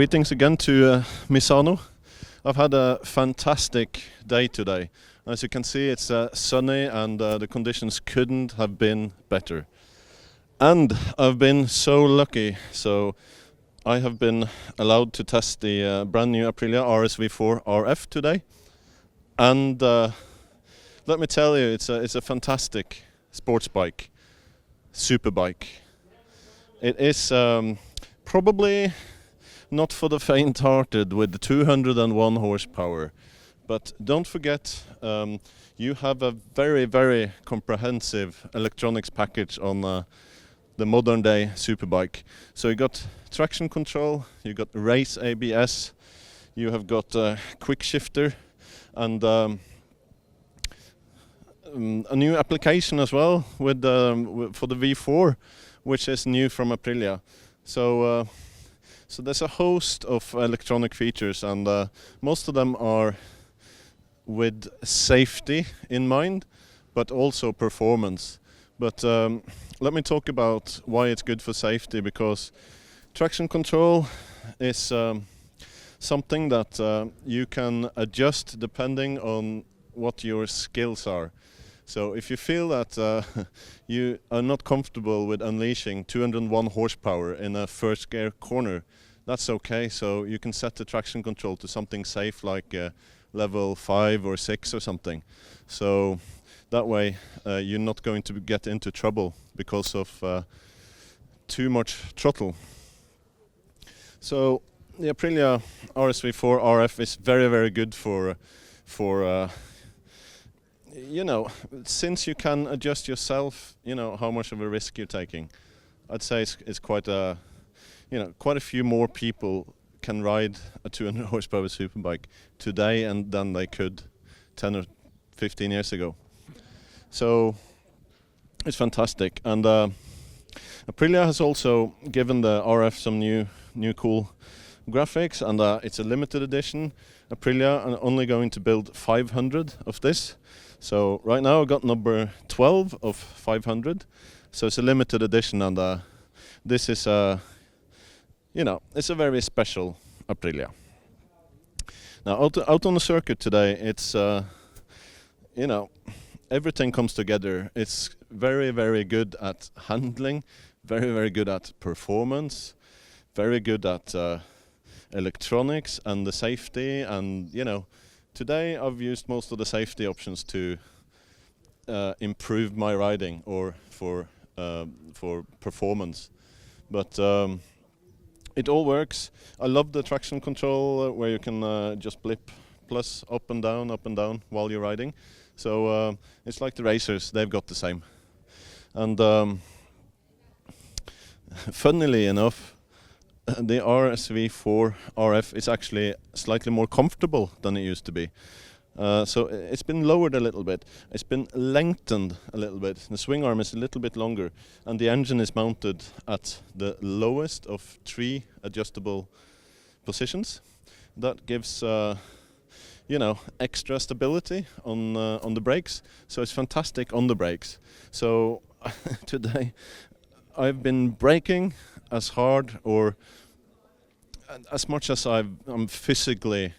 Greetings again to Misano. I've had a fantastic day today. As you can see, it's sunny and the conditions couldn't have been better. And I've been so lucky, so I have been allowed to test the brand new Aprilia RSV4 RF today. And let me tell you, it's a fantastic sports bike, super bike. It is probably not for the faint-hearted with the 201 horsepower. But don't forget, you have a very, very comprehensive electronics package on the modern-day superbike. So you got traction control, you got race ABS, you have got quick shifter, and a new application as well with for the V4, which is new from Aprilia. So there's a host of electronic features, and most of them are with safety in mind, but also performance. But let me talk about why it's good for safety, because traction control is something that you can adjust depending on what your skills are. So if you feel that you are not comfortable with unleashing 201 horsepower in a first gear corner, that's okay. So you can set the traction control to something safe, like level 5 or 6 or something. So that way you're not going to get into trouble because of too much throttle. So the Aprilia RSV4 RF is very, very good for you know, since you can adjust yourself, you know, how much of a risk you're taking. I'd say it's quite a, you know, quite a few more people can ride a 200 horsepower superbike today than they could 10 or 15 years ago. So it's fantastic. And Aprilia has also given the RF some new cool graphics, and it's a limited edition. Aprilia are only going to build 500 of this. So right now I got number 12 of 500. So it's a limited edition, and this is you know, it's a very special Aprilia. Now out on the circuit today, it's you know, everything comes together. It's very, very good at handling, very, very good at performance, very good at electronics and the safety, and you know, today I've used most of the safety options to improve my riding or for performance. But it all works. I love the traction control where you can just blip plus up and down while you're riding. So it's like the racers, they've got the same. And funnily enough, the RSV4 RF is actually slightly more comfortable than it used to be. So it's been lowered a little bit. It's been lengthened a little bit. The swing arm is a little bit longer, and the engine is mounted at the lowest of 3 adjustable positions. That gives you know, extra stability on the brakes. So it's fantastic on the brakes. So today I've been braking as hard or as much as I'm physically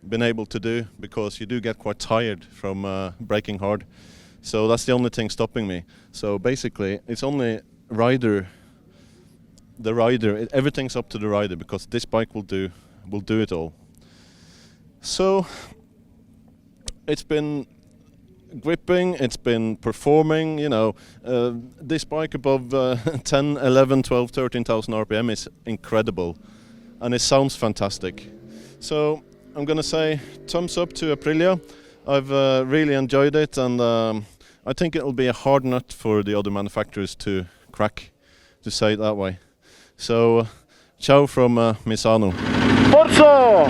been able to do, because you do get quite tired from braking hard. So that's the only thing stopping me. So basically it's only everything's up to the rider, because this bike will do it all. So it's been gripping, it's been performing, you know, this bike above 10, 11, 12, 13,000 RPM is incredible, and it sounds fantastic. So I'm gonna say thumbs up to Aprilia. I've really enjoyed it, and I think it'll be a hard nut for the other manufacturers to crack, to say it that way. So ciao from Misano. Forza!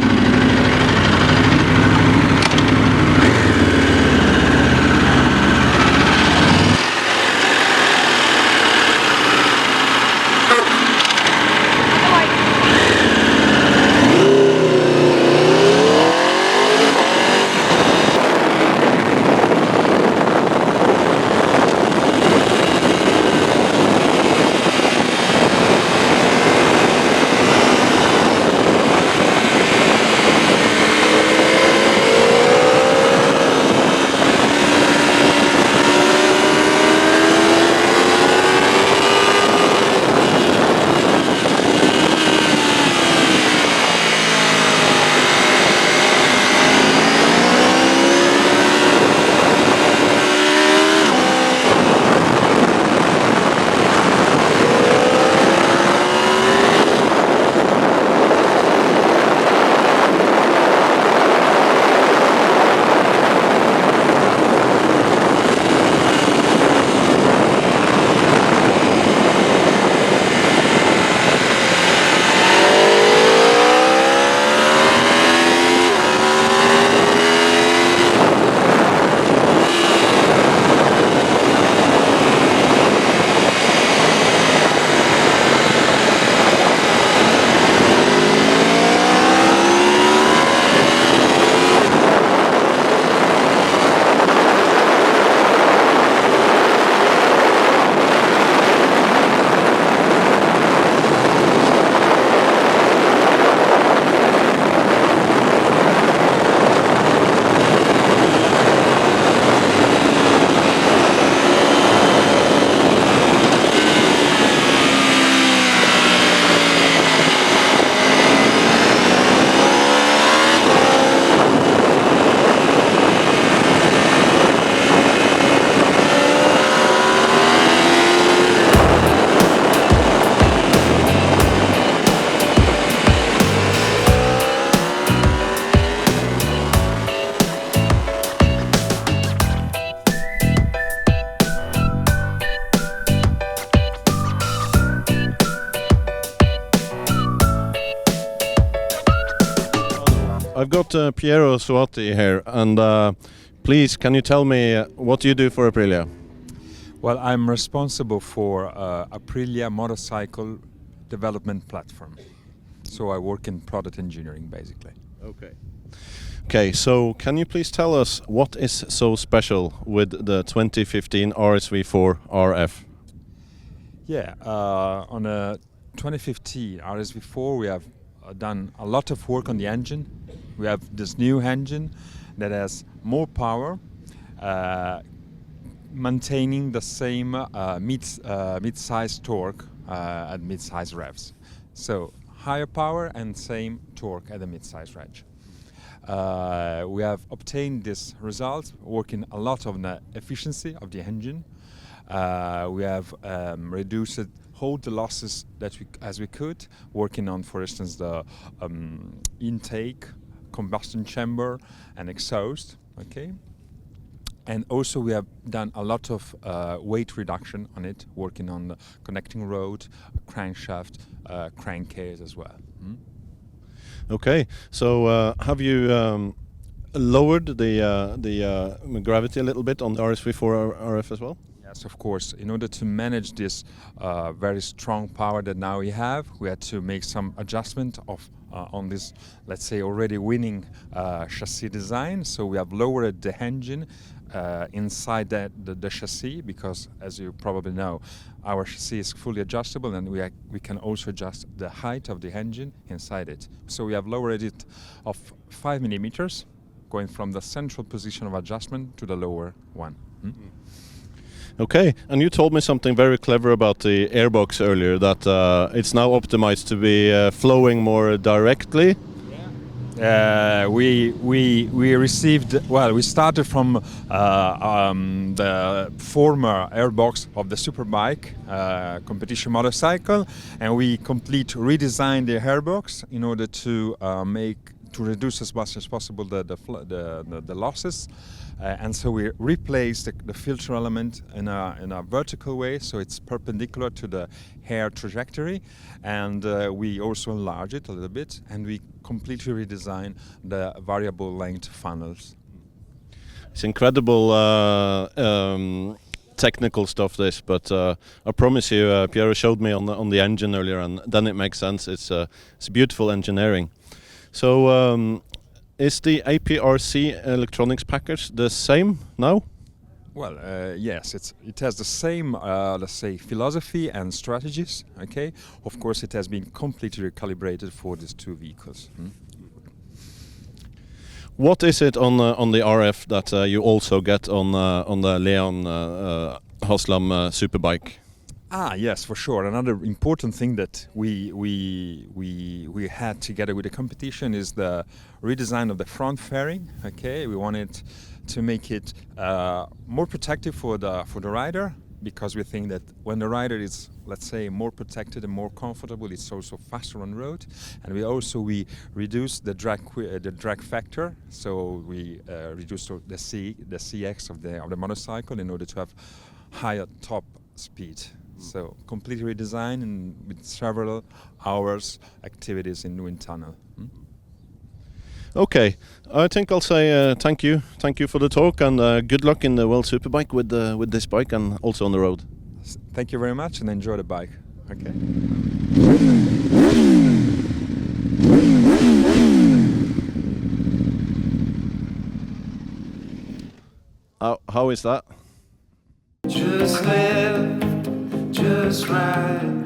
I've got Piero Soatti here, and please, can you tell me what you do for Aprilia? Well, I'm responsible for Aprilia motorcycle development platform. So I work in product engineering, basically. Okay. Okay, so can you please tell us what is so special with the 2015 RSV4 RF? Yeah, on a 2015 RSV4 we have done a lot of work on the engine. We have this new engine that has more power, maintaining the same mid-size torque at mid-size revs. So higher power and same torque at the mid-size range. We have obtained this result working a lot on the efficiency of the engine. We have reduced all the losses that we could, working on, for instance, the intake, combustion chamber, and exhaust. Okay. And also we have done a lot of weight reduction on it, working on the connecting rod, crankshaft, crankcase as well. Okay, so have you lowered the gravity a little bit on the RSV4 RF as well? Yes, of course. In order to manage this very strong power that now we have, we had to make some adjustment on this, let's say, already winning chassis design. So we have lowered the engine inside the chassis, because, as you probably know, our chassis is fully adjustable, and we can also adjust the height of the engine inside it. So we have lowered it of 5 millimeters, going from the central position of adjustment to the lower one. Okay, and you told me something very clever about the airbox earlier, that it's now optimized to be flowing more directly. We received, well, we started from the former airbox of the Superbike competition motorcycle, and we redesigned the airbox in order to reduce as much as possible the losses. And so we replaced the filter element in a vertical way, so it's perpendicular to the air trajectory, and we also enlarge it a little bit, and we completely redesign the variable length funnels. It's incredible technical stuff, this, but I promise you, Piero showed me on the engine earlier, and then it makes sense. It's beautiful engineering. So is the APRC electronics package the same now? Well, yes, it has the same, let's say, philosophy and strategies. Okay, of course, it has been completely recalibrated for these two vehicles. What is it on the RF that you also get on the Leon Haslam Superbike? Yes, for sure. Another important thing that we had together with the competition is the redesign of the front fairing. Okay, we wanted to make it more protective for the rider, because we think that when the rider is, let's say, more protected and more comfortable, it's also faster on road. And we reduce the drag factor, so we reduce the CX of the motorcycle in order to have higher top speed. So completely redesigned, and with several hours activities in wind tunnel. Okay, I think I'll say thank you for the talk, and good luck in the World Superbike with this bike, and also on the road. Thank you very much, and enjoy the bike. Okay. How is that? Just live, just ride.